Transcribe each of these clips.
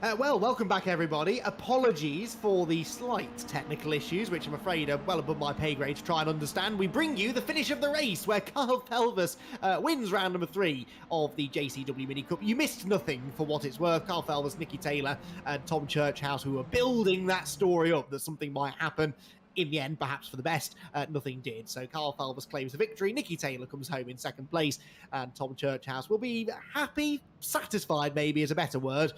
Well, welcome back, everybody. Apologies for the slight technical issues, which I'm afraid are well above my pay grade to try and understand. We bring you the finish of the race, where Carl Felvis wins round number 3 of the JCW Mini Cup. You missed nothing for what it's worth. Carl Felvis, Nicky Taylor, and Tom Churchhouse, who were building that story up that something might happen. In the end, perhaps for the best, nothing did. So Carl Felvis claims the victory. Nicky Taylor comes home in second place, and Tom Churchhouse will be happy, satisfied, maybe is a better word,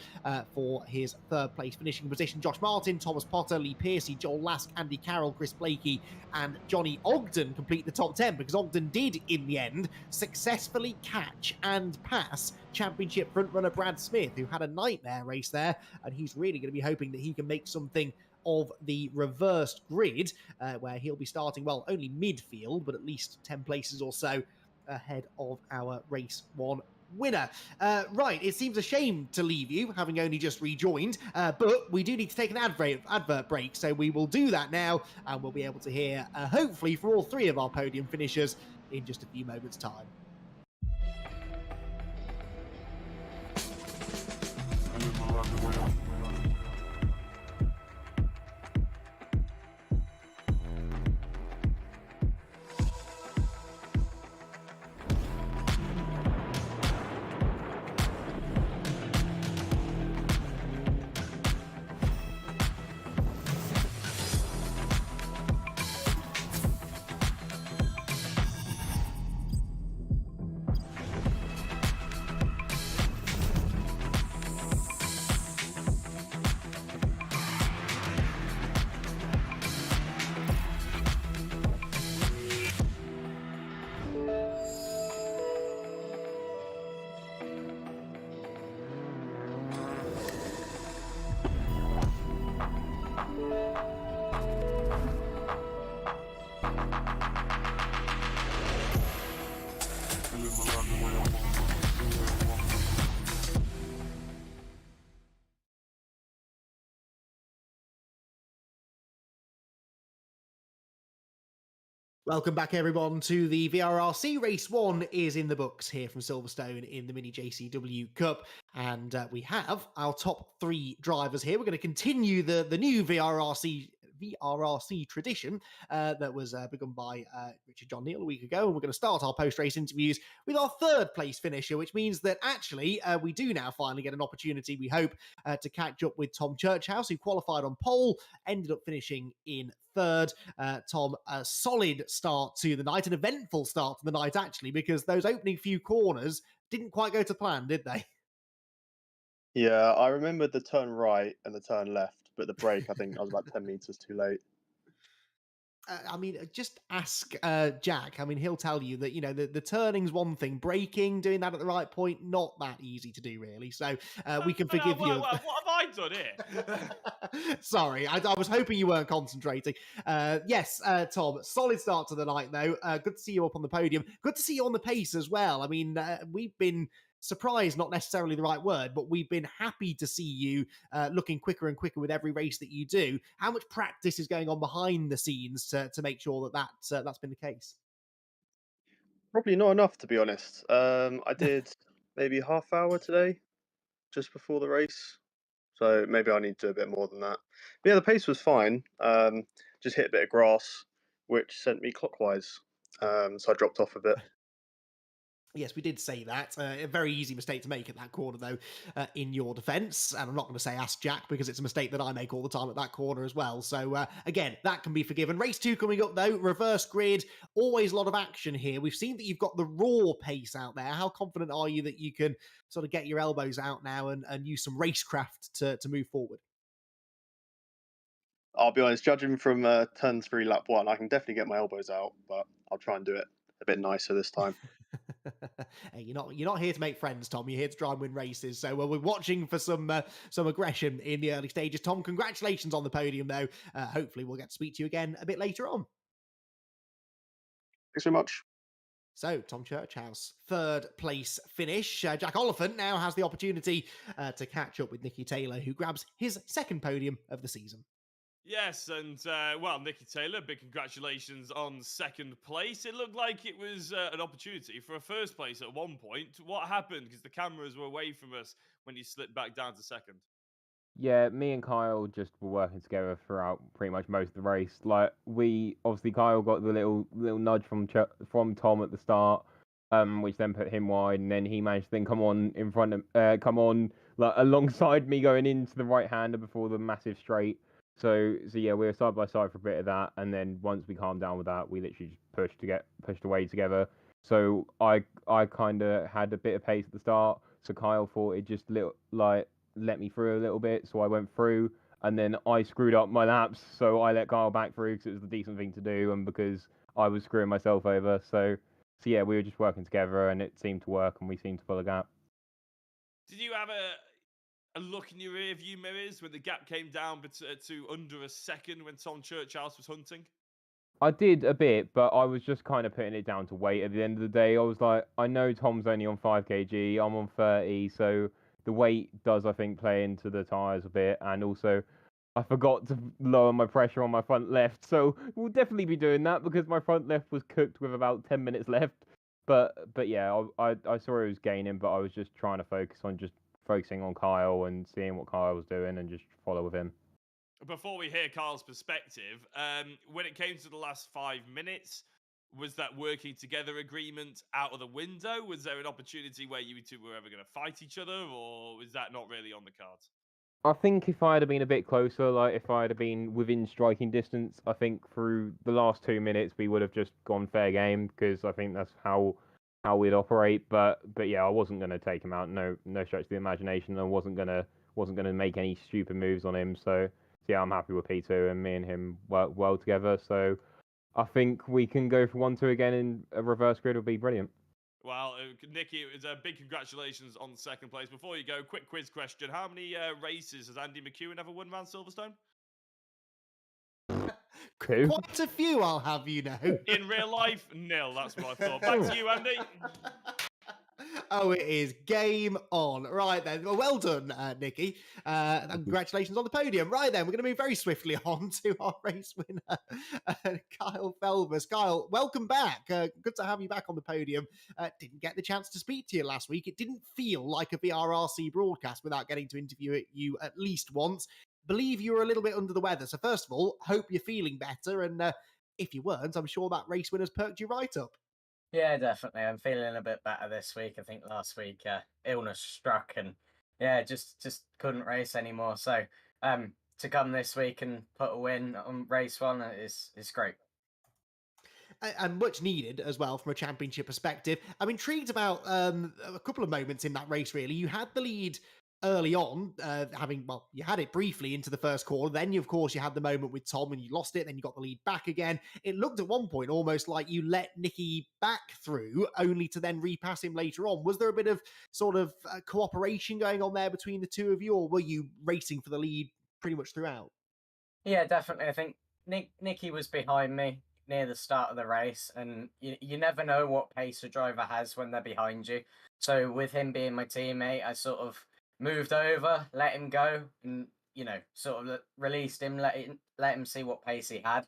for his third place finishing position. Josh Martin, Thomas Potter, Lee Piercy, Joel Lask, Andy Carroll, Chris Blakey, and Johnny Ogden complete the top 10, because Ogden did, in the end, successfully catch and pass championship frontrunner Brad Smith, who had a nightmare race there, and he's really going to be hoping that he can make something of the reversed grid, where he'll be starting, well, only midfield, but at least 10 places or so ahead of our race one winner. Right, it seems a shame to leave you, having only just rejoined, but we do need to take an advert break, so we will do that now, and we'll be able to hear, hopefully, for all 3 of our podium finishers in just a few moments' time. Welcome back, everyone, to the VRRC. Race 1 is in the books here from Silverstone in the Mini JCW Cup. And we have our top 3 drivers here. We're going to continue the new VRRC tradition that was begun by Richard John Neal a week ago. And we're going to start our post-race interviews with our 3rd place finisher, which means that actually we do now finally get an opportunity, we hope, to catch up with Tom Churchhouse, who qualified on pole, ended up finishing in 3rd. Tom, a solid start to the night, an eventful start to the night, actually, because those opening few corners didn't quite go to plan, did they? Yeah, I remembered the turn right and the turn left, but the break, I think I was about 10 meters too late. I mean, just ask Jack. I mean, he'll tell you that, the turning's one thing. Braking, doing that at the right point, not that easy to do, really. So we can forgive you. What have I done here? Sorry, I was hoping you weren't concentrating. Yes, Tom, solid start to the night, though. Good to see you up on the podium. Good to see you on the pace as well. I mean, we've been surprised, not necessarily the right word, but we've been happy to see you looking quicker and quicker with every race that you do. How much practice is going on behind the scenes to make sure that's been the case? Probably not enough, to be honest. I did maybe half hour today, just before the race. So maybe I need to do a bit more than that. But yeah, the pace was fine. Just hit a bit of grass, which sent me clockwise. So I dropped off a bit. Yes, we did say that. A very easy mistake to make at that corner, though, in your defence. And I'm not going to say ask Jack, because it's a mistake that I make all the time at that corner as well. So, again, that can be forgiven. Race 2 coming up, though. Reverse grid. Always a lot of action here. We've seen that you've got the raw pace out there. How confident are you that you can sort of get your elbows out now and use some racecraft to move forward? I'll be honest, judging from turn 3, lap 1, I can definitely get my elbows out, but I'll try and do it a bit nicer this time. Hey, you're not here to make friends, Tom. You're here to try and win races. So we're watching for some aggression in the early stages. Tom, congratulations on the podium, though. Hopefully, we'll get to speak to you again a bit later on. Thanks so much. So, Tom Churchhouse, 3rd place finish. Jack Oliphant now has the opportunity to catch up with Nicky Taylor, who grabs his 2nd podium of the season. Yes, and well, Nicky Taylor, big congratulations on 2nd place. It looked like it was an opportunity for a 1st place at one point. What happened? Because the cameras were away from us when you slipped back down to 2nd. Yeah, me and Kyle just were working together throughout pretty much most of the race. Like we obviously Kyle got the little nudge from Tom at the start, which then put him wide, and then he managed to then come on in front of come on like alongside me going into the right hander before the massive straight. So yeah, we were side by side for a bit of that, and then once we calmed down with that, we literally just pushed away together. So I kind of had a bit of pace at the start, so Kyle thought it just let me through a little bit, so I went through, and then I screwed up my laps, so I let Kyle back through because it was the decent thing to do, and because I was screwing myself over. So yeah, we were just working together, and it seemed to work, and we seemed to fill a gap. Did you have a look in your rear view mirrors when the gap came down to under a second when Tom Churchhouse was hunting? I did a bit, but I was just kind of putting it down to weight at the end of the day. I was like, I know Tom's only on 5 kg, I'm on 30, so the weight does, I think, play into the tyres a bit, and also I forgot to lower my pressure on my front left, so we'll definitely be doing that because my front left was cooked with about 10 minutes left. But yeah, I saw it was gaining, but I was just trying to focusing on Kyle and seeing what Kyle was doing and just follow with him. Before we hear Carl's perspective, when it came to the last 5 minutes, was that working together agreement out of the window? Was there an opportunity where you two were ever going to fight each other, or was that not really on the cards? I think if I had been a bit closer, like if I had been within striking distance, I think through the last 2 minutes we would have just gone fair game because I think that's how we'd operate. But yeah, I wasn't gonna take him out. No stretch of the imagination. I wasn't gonna make any stupid moves on him. So yeah, I'm happy with P2 and me and him work well together. So I think we can go for 1-2 again in a reverse grid would be brilliant. Well, Nicky, it was a big congratulations on second place. Before you go, quick quiz question. How many races has Andy McEwen ever won around Silverstone? Two. Quite a few, I'll have you know. In real life, nil. That's what I thought. Back to you, Andy. Oh, it is game on. Right then. Well done, Nicky. And congratulations on the podium. Right then, we're going to move very swiftly on to our race winner, Kyle Felvers. Kyle, welcome back. Good to have you back on the podium. Didn't get the chance to speak to you last week. It didn't feel like a VRRC broadcast without getting to interview you at least once. Believe you were a little bit under the weather. So first of all, hope you're feeling better. And if you weren't, I'm sure that race winner's perked you right up. Yeah, definitely. I'm feeling a bit better this week. I think last week illness struck and yeah, just couldn't race anymore. So to come this week and put a win on race one is great. And much needed as well from a championship perspective. I'm intrigued about a couple of moments in that race, really. You had the lead early on, you had it briefly into the first quarter. Then, of course, you had the moment with Tom and you lost it. Then you got the lead back again. It looked at one point almost like you let Nicky back through, only to then repass him later on. Was there a bit of sort of cooperation going on there between the two of you, or were you racing for the lead pretty much throughout? Yeah, definitely. I think Nicky was behind me near the start of the race, and you never know what pace a driver has when they're behind you. So with him being my teammate, I sort of moved over, let him go, and sort of released him, let him see what pace he had,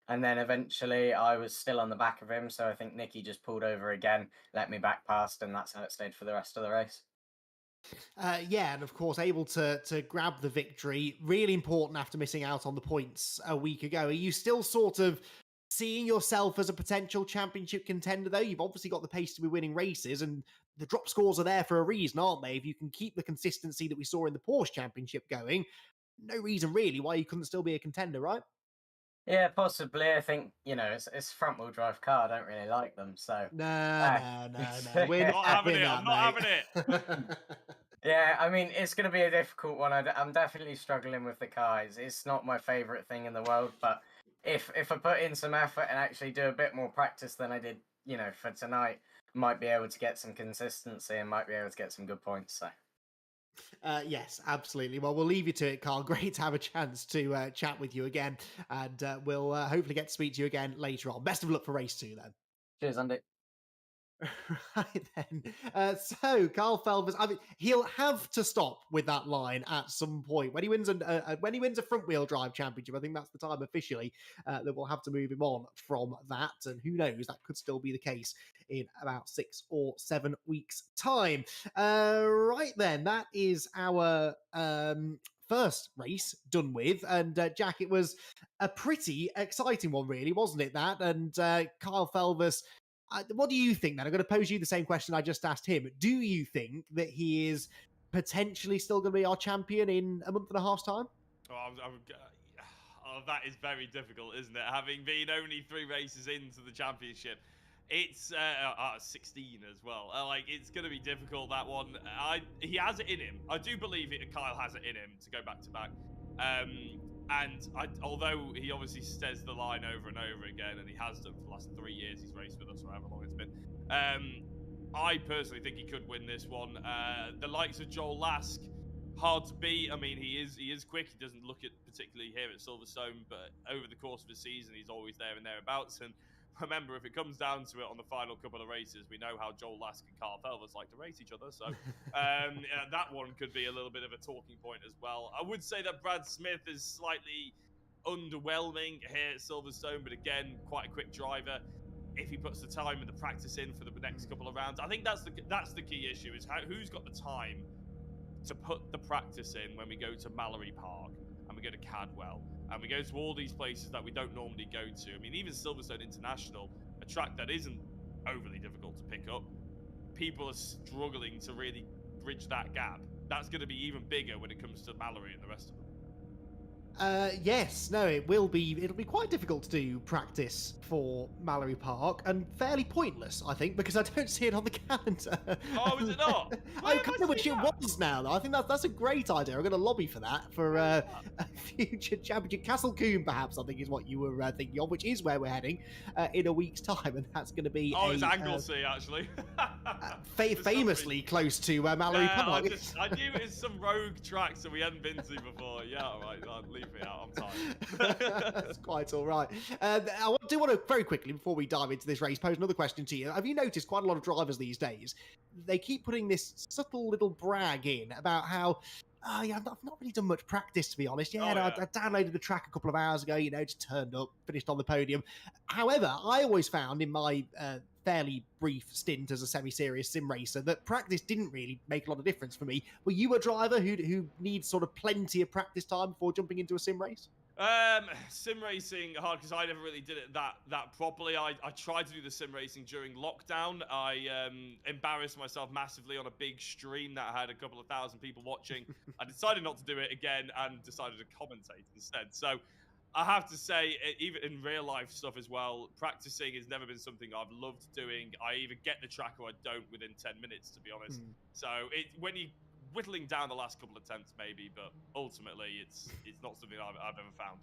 and then eventually I was still on the back of him. So I think Nicky just pulled over again, let me back past, and that's how it stayed for the rest of the race. Yeah, and of course, able to grab the victory. Really important after missing out on the points a week ago. Are you still sort of seeing yourself as a potential championship contender, though? You've obviously got the pace to be winning races, and the drop scores are there for a reason, aren't they? If you can keep the consistency that we saw in the Porsche Championship going, no reason really why you couldn't still be a contender, right? Yeah, possibly. I think, it's front-wheel drive car. I don't really like them, so... No. We're not having it. I'm not having it. Yeah, I mean, it's going to be a difficult one. I'm definitely struggling with the car. It's not my favourite thing in the world, but if I put in some effort and actually do a bit more practice than I did, for tonight, might be able to get some consistency and might be able to get some good points, so... Yes, absolutely. Well, we'll leave you to it, Carl. Great to have a chance to chat with you again, and we'll hopefully get to speak to you again later on. Best of luck for race 2 then. Cheers, Andy. Right then. So Carl Felvers, I mean, he'll have to stop with that line at some point when he wins a front wheel drive championship. I think that's the time officially that we'll have to move him on from that, and who knows, that could still be the case in about 6 or 7 weeks' time. Right then, that is our first race done with. And Jack, it was a pretty exciting one, really, wasn't it? That and Kyle Felvers. What do you think, then? I'm going to pose you the same question I just asked him. Do you think that he is potentially still going to be our champion in a month and a half's time? Oh, that is very difficult, isn't it? Having been only 3 races into the championship, it's 16 as well. Like, it's going to be difficult, that one. He has it in him. I do believe Kyle has it in him to go back to back. Although he obviously says the line over and over again, and he has done for the last 3 years he's raced with us, or however long it's been. I personally think he could win this one. The likes of Joel Lask, hard to beat. I mean, he is quick. He doesn't look it particularly here at Silverstone, but over the course of the season, he's always there and thereabouts. And remember, if it comes down to it on the final couple of races, we know how Joel Lask and Carl Felvers like to race each other. So that one could be a little bit of a talking point as well. I would say that Brad Smith is slightly underwhelming here at Silverstone, but again, quite a quick driver. If he puts the time and the practice in for the next couple of rounds, I think that's the key issue, is who's got the time to put the practice in when we go to Mallory Park and we go to Cadwell and we go to all these places that we don't normally go to. I mean, even Silverstone International, a track that isn't overly difficult to pick up, people are struggling to really bridge that gap. That's going to be even bigger when it comes to Mallory and the rest of them. Yes, no, it'll be quite difficult to do practice for Mallory Park, and fairly pointless, I think, because I don't see it on the calendar. Oh, is it not? I kind of wish it was now, though. I think that's a great idea. I'm going to lobby for that for a future championship. Castle Combe, perhaps, I think is what you were thinking of, which is where we're heading in a week's time, and that's going to be it's Anglesey, actually. famously close to Mallory Park. I knew it was some rogue tracks that we hadn't been to before. Yeah, all right, leave me out. I'm tired. That's quite all right. I do want to, very quickly, before we dive into this race, pose another question to you. Have you noticed quite a lot of drivers these days, they keep putting this subtle little brag in about how, I've not really done much practice, to be honest. I downloaded the track a couple of hours ago, just turned up, finished on the podium. However, I always found in my fairly brief stint as a semi-serious sim racer that practice didn't really make a lot of difference for me. Were you a driver who needs sort of plenty of practice time before jumping into a sim race? Sim racing hard, because I never really did it that properly. I tried to do the sim racing during lockdown. I embarrassed myself massively on a big stream that had a couple of thousand people watching. I decided not to do it again and decided to commentate instead. So I have to say, even in real life stuff as well, practicing has never been something I've loved doing. I either get the track or I don't within 10 minutes, to be honest. So when you whittling down the last couple of attempts, maybe, but ultimately it's not something I've ever found.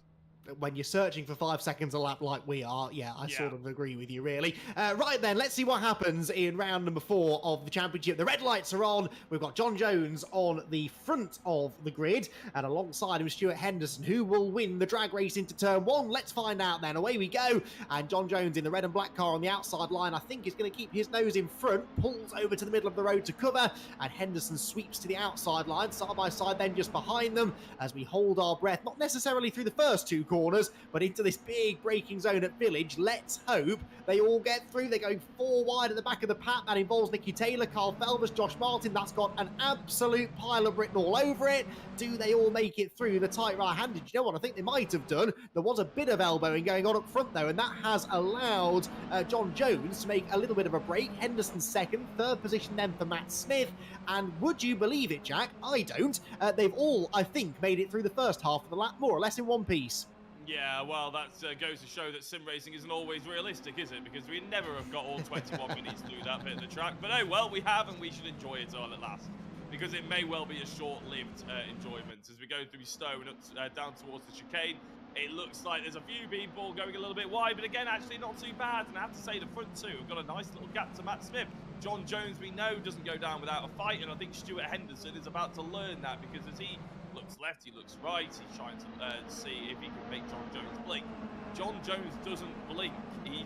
When you're searching for 5 seconds a lap like we are, I sort of agree with you, really. Right then, let's see what happens in round number 4 of the championship. The red lights are on. We've got John Jones on the front of the grid, and alongside him Stuart Henderson, who will win the drag race into turn 1. Let's find out then. Away we go. And John Jones in the red and black car on the outside line, I think is going to keep his nose in front, pulls over to the middle of the road to cover, and Henderson sweeps to the outside line, side by side then just behind them, as we hold our breath, not necessarily through the first 2 corners, but into this big braking zone at Village. Let's hope they all get through. They're going 4 wide at the back of the pack. That involves Nicky Taylor, Carl Felvers, Josh Martin. That's got an absolute pile of Britain all over it. Do they all make it through the tight right-handed? You know what? I think they might have done. There was a bit of elbowing going on up front, though, and that has allowed John Jones to make a little bit of a break. Henderson second, third position then for Matt Smith. And would you believe it, Jack? I don't. They've all, I think, made it through the first half of the lap, more or less in one piece. Yeah, well, that goes to show that sim racing isn't always realistic, is it? Because we never have got all 21 minutes to do that bit of the track. But oh, well, we have, and we should enjoy it all at last. Because it may well be a short-lived enjoyment. As we go through Stone up, down towards the chicane, it looks like there's a few people going a little bit wide, but again, actually not too bad. And I have to say, the front two have got a nice little gap to Matt Smith. John Jones, we know, doesn't go down without a fight, and I think Stuart Henderson is about to learn that, because as he looks left, he looks right, he's trying to see if he can make John Jones blink. John Jones doesn't blink. He's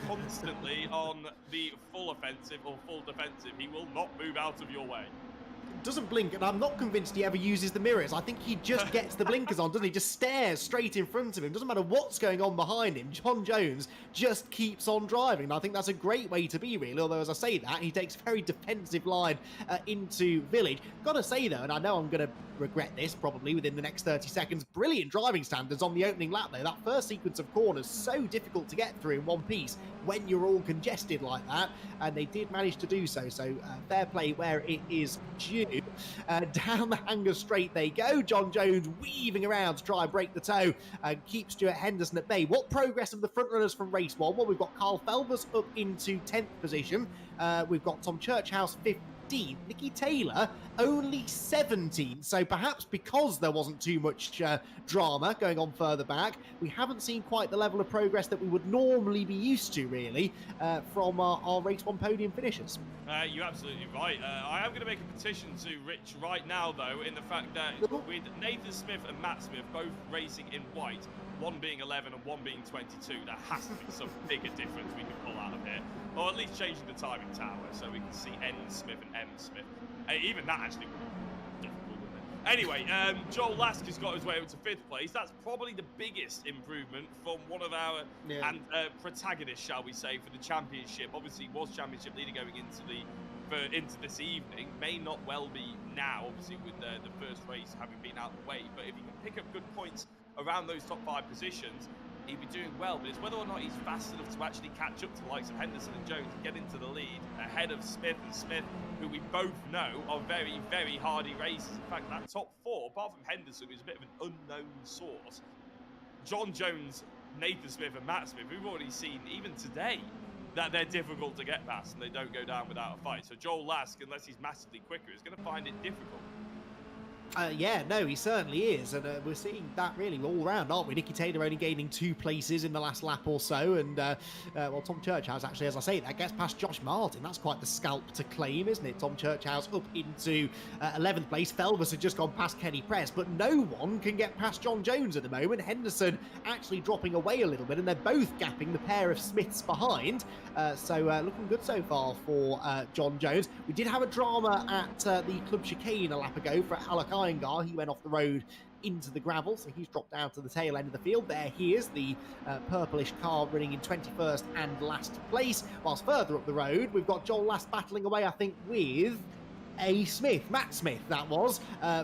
constantly on the full offensive or full defensive. He will not move out of your way. doesn't blink, and I'm not convinced he ever uses the mirrors. I think he just gets the blinkers on, doesn't he? Just stares straight in front of him. Doesn't matter what's going on behind him. John Jones just keeps on driving. And I think that's a great way to be, really. Although, as I say that, he takes a very defensive line into Village. Gotta say, though, and I know I'm going to regret this probably within the next 30 seconds, brilliant driving standards on the opening lap, though. That first sequence of corners, so difficult to get through in one piece when you're all congested like that. And they did manage to do so. So fair play where it is due. Down the hanger straight they go. John Jones weaving around to try and break the toe and keep Stuart Henderson at bay. What progress of the front runners from race 1? Well, we've got Carl Felvers up into 10th position. We've got Tom Churchhouse 15th. Nicky Taylor only 17th. So perhaps because there wasn't too much drama going on further back, we haven't seen quite the level of progress that we would normally be used to, really, from our race 1 podium finishers. You're absolutely right. I am going to make a petition to Rich right now, though, in the fact that with Nathan Smith and Matt Smith both racing in white, one being 11 and one being 22, there has to be some bigger difference we can pull out of here. Or at least changing the timing tower so we can see N Smith and M Smith. Even that actually would be difficult, wouldn't it? Anyway, Joel Lask has got his way up to 5th place. That's probably the biggest improvement from one of our protagonists, shall we say, for the championship. Obviously, was championship leader going into this evening. May not well be now, obviously, with the first race having been out of the way. But if he can pick up good points around those top 5 positions, he'd be doing well. But it's whether or not he's fast enough to actually catch up to the likes of Henderson and Jones and get into the lead ahead of Smith and Smith, who we both know are very, very hardy racers. In fact, that top 4, apart from Henderson, who's a bit of an unknown source, John Jones, Nathan Smith and Matt Smith, we've already seen even today that they're difficult to get past and they don't go down without a fight. So Joel Lask, unless he's massively quicker, is going to find it difficult. Yeah, no, he certainly is, and we're seeing that really all round, aren't we? Nicky Taylor only gaining 2 places in the last lap or so, and well, Tom Churchhouse actually, as I say, that gets past Josh Martin. That's quite the scalp to claim, isn't it? Tom Churchhouse up into 11th place. Felvers had just gone past Kenny Press, but no one can get past John Jones at the moment. Henderson actually dropping away a little bit, and they're both gapping the pair of Smiths behind. So looking good so far for John Jones. We did have a drama at the Club Chicane a lap ago for Alec Iyengar. He went off the road into the gravel, so he's dropped down to the tail end of the field. There he is, the purplish car running in 21st and last place. Whilst further up the road, we've got Joel Last battling away, I think, with Matt Smith, that was,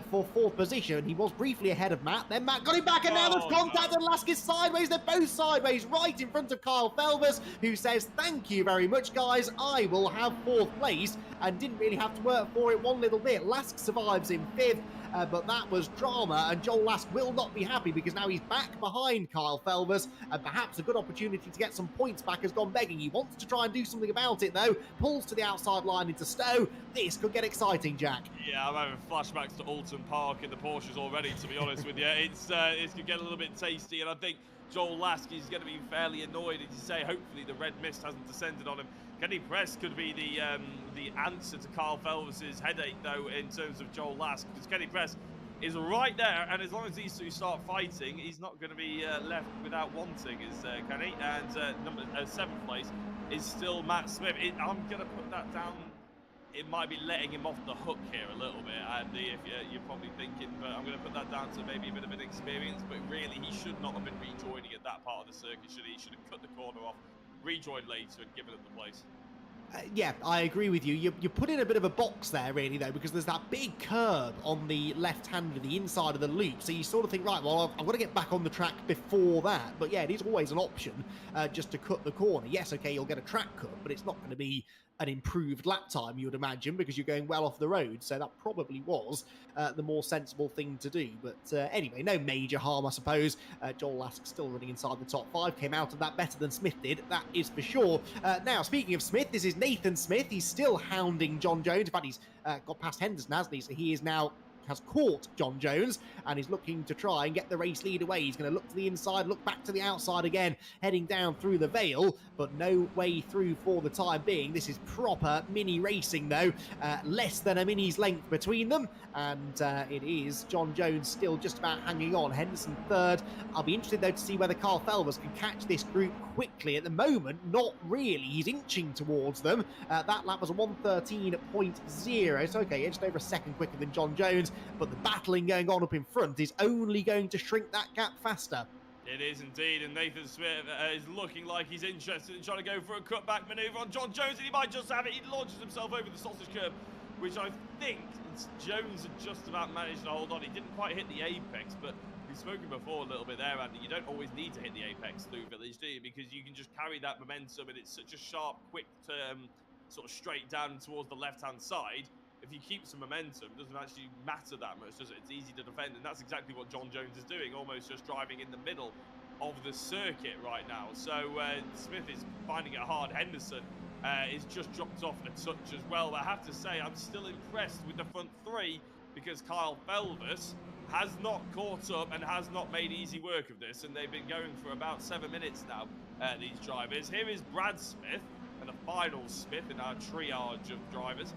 for 4th position. He was briefly ahead of Matt, then Matt got him back, and now there's contact, and Lask is sideways. They're both sideways, right in front of Kyle Felvers, who says, thank you very much, guys, I will have 4th place, and didn't really have to work for it one little bit. Lask survives in 5th, but that was drama, and Joel Lask will not be happy because now he's back behind Kyle Felvers, and perhaps a good opportunity to get some points back has gone begging. He wants to try and do something about it, though. Pulls to the outside line into Stowe. This could get exciting, Jack. Yeah, I'm having flashbacks to Oulton Park in the Porsches already, to be honest with you. It's going to get a little bit tasty, and I think Joel Lask is going to be fairly annoyed, as you say. Hopefully the red mist hasn't descended on him. Kenny Press could be the answer to Carl Felvers' headache, though, in terms of Joel Lask, because Kenny Press is right there, and as long as these two start fighting, he's not going to be left without wanting, is Kenny. And 7th place is still Matt Smith. I'm going to put that down. It might be letting him off the hook here a little bit, Andy, if you're probably thinking, but I'm going to put that down to maybe a bit of an experience, but really he should not have been rejoining at that part of the circuit, should he? He should have cut the corner off, rejoined later and given it the place. Yeah, I agree with you. You put in a bit of a box there, really, though, because there's that big curb on the left hand of the inside of the loop. So you sort of think, right, well, I've got to get back on the track before that. But yeah, it is always an option just to cut the corner. Yes, okay, you'll get a track cut, but it's not going to be an improved lap time, you would imagine, because you're going well off the road. So that probably was the more sensible thing to do. But anyway, no major harm, I suppose. Joel Lask still running inside the top 5. Came out of that better than Smith did, that is for sure. Now, speaking of Smith, this is Nathan Smith. He's still hounding John Jones. In fact, he's got past Henderson, hasn't he? So he is now has caught John Jones and is looking to try and get the race lead away. He's going to look to the inside, look back to the outside again, heading down through the Vale, but no way through for the time being. This is proper mini racing though, less than a mini's length between them, and it is John Jones still just about hanging on. Henderson third. I'll be interested though to see whether Carl Felvers can catch this group quickly. At the moment, not really. He's inching towards them. That lap was a 1:13.0, so okay, just over a second quicker than John Jones, but the battling going on up in front is only going to shrink that gap faster. It is indeed, and Nathan Smith is looking like he's interested in trying to go for a cutback manoeuvre on John Jones, and he might just have it. He launches himself over the sausage curb, which I think Jones had just about managed to hold on. He didn't quite hit the apex, but we've spoken before a little bit there, Andy. You don't always need to hit the apex through Village, do you? Because you can just carry that momentum, and it's such a sharp, quick turn, sort of straight down towards the left-hand side. If you keep some momentum, it doesn't actually matter that much, does it? It's easy to defend, and that's exactly what John Jones is doing, almost just driving in the middle of the circuit right now. So Smith is finding it hard. Henderson is just dropped off a touch as well. I have to say, I'm still impressed with the front three, because Kyle Felvers has not caught up and has not made easy work of this, and they've been going for about 7 minutes now, these drivers. Here is Brad Smith, and the final Smith in our triage of drivers,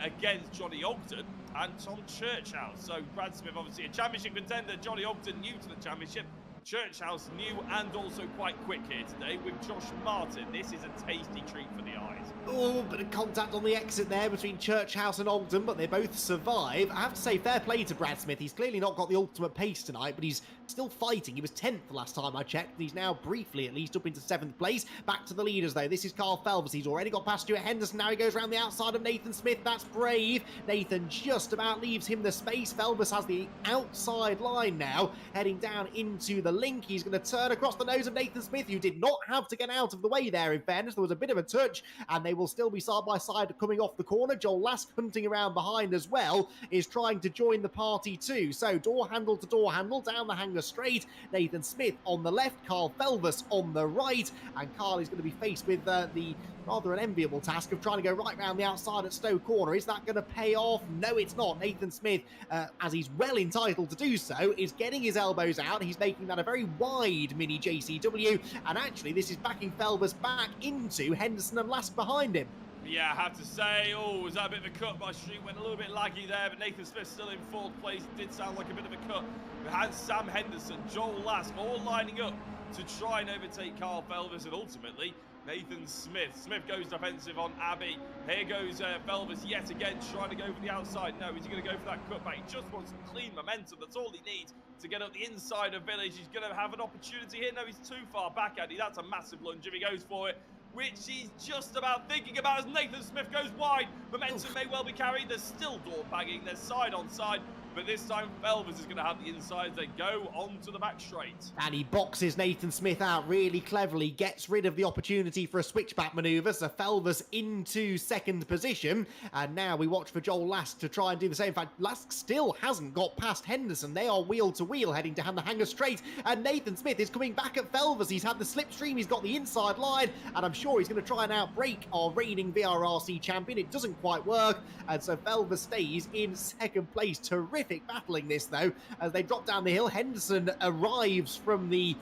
against Johnny Oulton and Tom Churchhouse. So Brad Smith, obviously a championship contender, Johnny Oulton new to the championship, Churchhouse new and also quite quick here today with Josh Martin. This is a tasty treat for the eyes. Oh, bit of contact on the exit there between Churchhouse and Oulton, but they both survive. I have to say, fair play to Brad Smith. He's clearly not got the ultimate pace tonight, but he's still fighting. He was 10th the last time I checked, and he's now briefly at least up into 7th place. Back to the leaders though. This is Carl Felvers. He's already got past Stuart Henderson. Now he goes around the outside of Nathan Smith. That's brave. Nathan just about leaves him the space. Felvers has the outside line now, heading down into the link. He's going to turn across the nose of Nathan Smith, who did not have to get out of the way there. In fairness, there was a bit of a touch, and they will still be side by side coming off the corner. Joel Lask, hunting around behind as well, is trying to join the party too. So door handle to door handle down the hanger straight. Nathan Smith on the left, Carl Felvers on the right, and Carl is going to be faced with the rather an enviable task of trying to go right round the outside at Stowe Corner. Is that going to pay off? No, it's not. Nathan Smith, as he's well entitled to do so, is getting his elbows out. He's making that a very wide mini JCW, and actually this is backing Felvers back into Henderson and Lask behind him. Yeah, I have to say, was that a bit of a cut? My street went a little bit laggy there, but Nathan Smith still in 4th place. It did sound like a bit of a cut. We had Sam Henderson, Joel Lask, all lining up to try and overtake Carl Felvers, and ultimately Nathan Smith. Smith goes defensive on Abbey. Here goes Felvers yet again, trying to go for the outside. No, is he going to go for that cutback? He just wants some clean momentum. That's all he needs to get up the inside of Village. He's going to have an opportunity here. No, he's too far back, Andy. That's a massive lunge if he goes for it, which he's just about thinking about as Nathan Smith goes wide. Momentum may well be carried. There's still door bagging. There's side on side. But this time, Felvers is going to have the inside. They go onto the back straight. And he boxes Nathan Smith out really cleverly, gets rid of the opportunity for a switchback manoeuvre. So Felvers into 2nd position. And now we watch for Joel Lask to try and do the same. In fact, Lask still hasn't got past Henderson. They are wheel to wheel heading down the hanger straight. And Nathan Smith is coming back at Felvers. He's had the slipstream. He's got the inside line. And I'm sure he's going to try and outbrake our reigning VRRC champion. It doesn't quite work. And so Felvers stays in 2nd place. Terrific battling this though, as they drop down the hill. Henderson arrives from the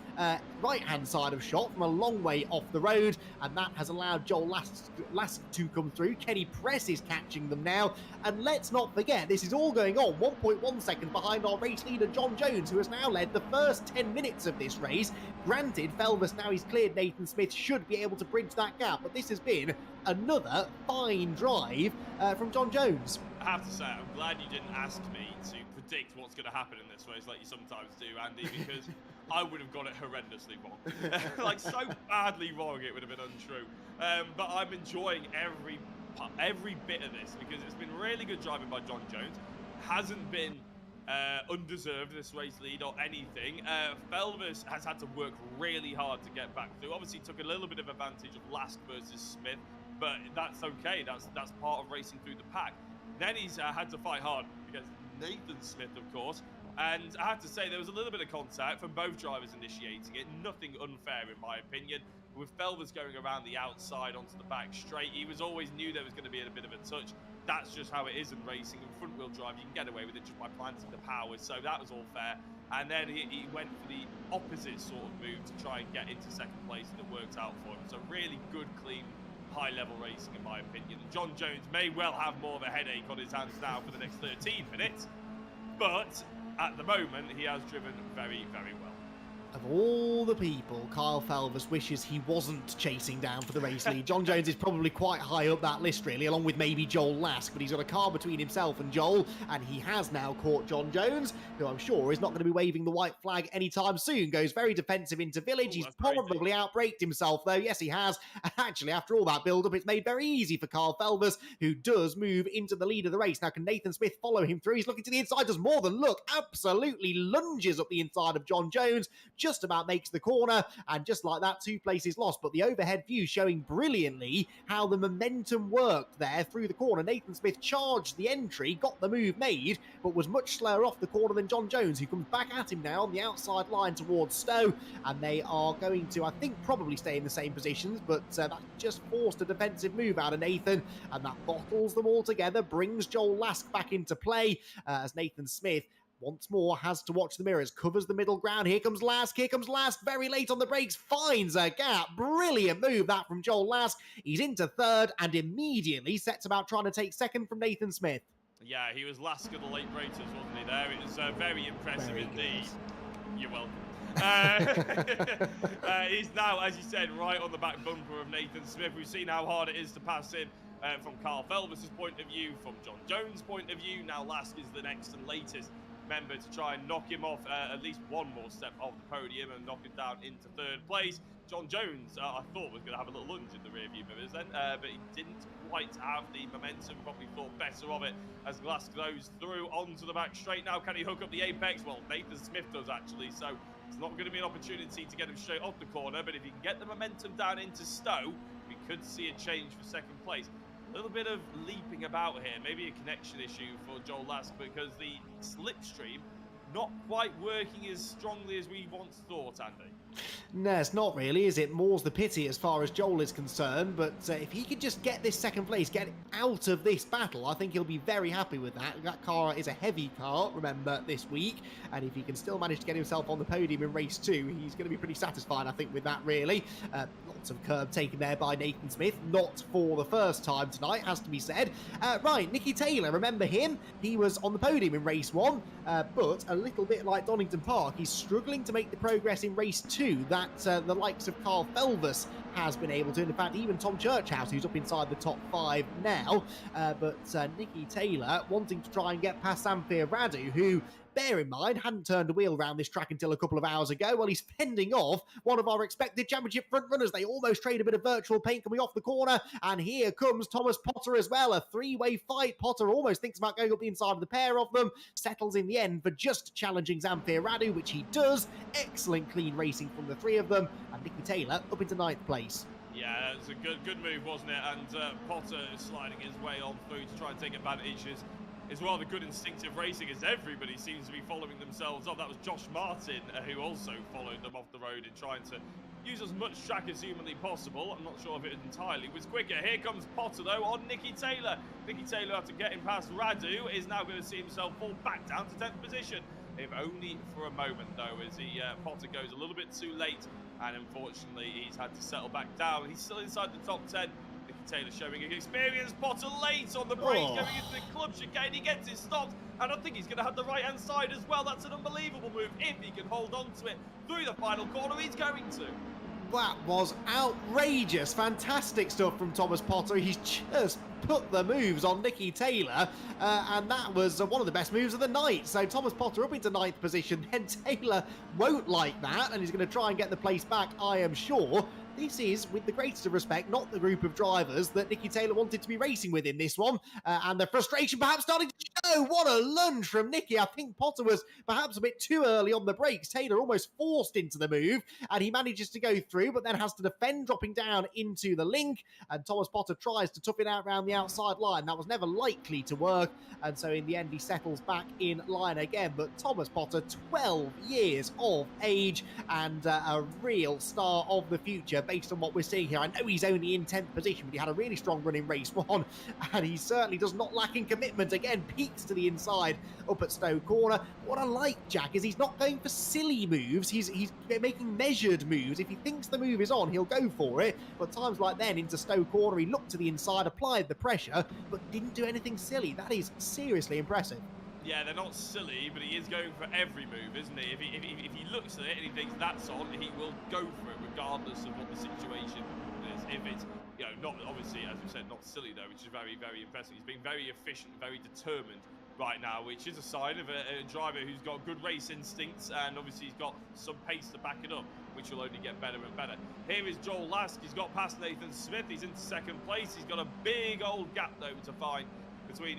right-hand side of shot from a long way off the road, and that has allowed Joel Lask to come through. Kenny Press is catching them now, and let's not forget, this is all going on 1.1 seconds behind our race leader John Jones, who has now led the first 10 minutes of this race. Granted, Felvers, now he's cleared Nathan Smith, should be able to bridge that gap, but this has been another fine drive from John Jones. I have to say, I'm glad you didn't ask me to predict what's going to happen in this race like you sometimes do, Andy, because I would have got it horrendously wrong. Like, so badly wrong it would have been untrue. But I'm enjoying every bit of this, because it's been really good driving by John Jones. Hasn't been undeserved this race lead or anything. Felvers has had to work really hard to get back through. Obviously took a little bit of advantage of Lask versus Smith, but that's okay. That's part of racing through the pack. Then he's had to fight hard against Nathan Smith, of course. And I have to say, there was a little bit of contact from both drivers initiating it. Nothing unfair, in my opinion. With Felvers going around the outside onto the back straight, he was always knew there was going to be a bit of a touch. That's just how it is in racing. In front wheel drive, you can get away with it just by planting the power. So that was all fair. And then he went for the opposite sort of move to try and get into second place, and it worked out for him. So really good, clean, high-level racing, in my opinion. And John Jones may well have more of a headache on his hands now for the next 13 minutes. But at the moment, he has driven very, very well. Of all the people, Kyle Felvers wishes he wasn't chasing down for the race lead. John Jones is probably quite high up that list, really, along with maybe Joel Lask, but he's got a car between himself and Joel, and he has now caught John Jones, who I'm sure is not going to be waving the white flag anytime soon. Goes very defensive into Village. He's probably outbraked himself, though. Yes, he has. And actually, after all that build-up, it's made very easy for Kyle Felvers, who does move into the lead of the race. Now, can Nathan Smith follow him through? He's looking to the inside, does more than look, absolutely lunges up the inside of John Jones, just about makes the corner, and just like that, 2 places lost. But the overhead view showing brilliantly how the momentum worked there through the corner. Nathan Smith charged the entry, got the move made, but was much slower off the corner than John Jones, who comes back at him now on the outside line towards Stowe, and they are going to, I think, probably stay in the same positions, but that just forced a defensive move out of Nathan, and that bottles them all together, brings Joel Lask back into play, as Nathan Smith once more has to watch the mirrors, covers the middle ground. Here comes Lask, very late on the brakes, finds a gap. Brilliant move that from Joel Lask. He's into third and immediately sets about trying to take second from Nathan Smith. Yeah, he was Lask of the late breakers, wasn't he there? It was very impressive Very indeed. good. You're welcome. He's now, as you said, right on the back bumper of Nathan Smith. We've seen how hard it is to pass him from Carl Felvers' point of view, from John Jones' point of view. Now Lask is the next and latest member to try and knock him off at least one more step off the podium and knock him down into third place. John Jones, I thought, was going to have a little lunge in the rearview mirrors then, but he didn't quite have the momentum. Probably thought better of it as Lask goes through onto the back straight. Now, can he hook up the apex? Well, Nathan Smith does, actually, so it's not going to be an opportunity to get him straight off the corner, but if he can get the momentum down into Stowe, we could see a change for second place. A little bit of leaping about here, maybe a connection issue for Joel Lask, because the slipstream not quite working as strongly as we once thought, Andy. No, it's not really, is it? More's the pity as far as Joel is concerned, but if he could just get this second place, get out of this battle, I think he'll be very happy with that. That car is a heavy car, remember, this week, and if he can still manage to get himself on the podium in race 2, he's going to be pretty satisfied, I think, with that, really. Lots of curb taken there by Nathan Smith, not for the first time tonight, has to be said. Right, Nicky Taylor, remember him? He was on the podium in race 1, but a little bit like Donington Park, he's struggling to make the progress in race 2 that the likes of Carl Felvers has been able to. In fact, even Tom Churchhouse, who's up inside the top 5 now. But Nicky Taylor wanting to try and get past Samfir Radu, who, bear in mind, hadn't turned a wheel around this track until a couple of hours ago. Well, he's fending off one of our expected championship front runners. They almost trade a bit of virtual paint coming off the corner. And here comes Thomas Potter as well. A 3-way fight. Potter almost thinks about going up the inside of the pair of them. Settles in the end for just challenging Zamfir Radu, which he does. Excellent clean racing from the 3 of them. And Nicky Taylor up into 9th place. Yeah, it was a good move, wasn't it? And Potter is sliding his way on through to try and take advantage. It's rather good instinctive racing as everybody seems to be following themselves off. That was Josh Martin who also followed them off the road in trying to use as much track as humanly possible. I'm not sure if it entirely was quicker. Here comes Potter, though, on Nicky Taylor. Nicky Taylor, after getting past Radu, is now going to see himself fall back down to 10th position. If only for a moment, though, as Potter goes a little bit too late, and unfortunately he's had to settle back down. He's still inside the top 10. Nicky Taylor showing an experience. Potter late on the brakes, going into the club chicane. He gets it stopped, and I think he's going to have the right-hand side as well. That's an unbelievable move. If he can hold on to it through the final corner, he's going to. That was outrageous. Fantastic stuff from Thomas Potter. He's just put the moves on Nicky Taylor, and that was one of the best moves of the night. So Thomas Potter up into 9th position, then Taylor won't like that, and he's going to try and get the place back, I am sure. This is, with the greatest of respect, not the group of drivers that Nicky Taylor wanted to be racing with in this one, and the frustration perhaps starting to what a lunge from Nicky. I think Potter was perhaps a bit too early on the brakes. Taylor almost forced into the move, and he manages to go through, but then has to defend, dropping down into the link, and Thomas Potter tries to tough it out around the outside line. That was never likely to work, and so in the end he settles back in line again. But Thomas Potter, 12 years of age, and a real star of the future based on what we're seeing here. I know he's only in 10th position, but he had a really strong run in race one, and he certainly does not lack in commitment. Again, peaks to the inside up at Stowe Corner. What I like, Jack, is he's not going for silly moves. He's making measured moves. If he thinks the move is on, he'll go for it. But times like then into Stowe Corner, he looked to the inside, applied the pressure, but didn't do anything silly. That is seriously impressive. Yeah, they're not silly, but he is going for every move, isn't he? If he looks at it and he thinks that's on, he will go for it regardless of what the situation is. If it's, you know, not obviously, as we said, not silly though, which is very, very impressive. He's being very efficient, very determined right now, which is a sign of a driver who's got good race instincts, and obviously he's got some pace to back it up, which will only get better and better. Here is Joel Lask. He's got past Nathan Smith. He's into second place. He's got a big old gap though to find between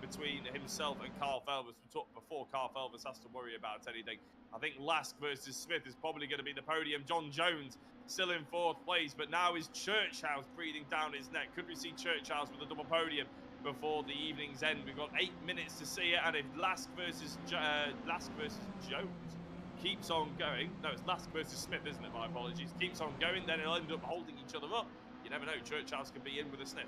between himself and Carl Felvers. We talked before, Carl Felvers has to worry about anything. I think Lask versus Smith is probably going to be the podium. John Jones still in 4th place, but now is Churchhouse breathing down his neck. Could we see Churchhouse with a double podium before the evening's end? We've got 8 minutes to see it, and if Lask versus Jones keeps on going, no, it's Lask versus Smith, isn't it? My apologies. Keeps on going, then it'll end up holding each other up. You never know, Churchhouse could be in with a sniff.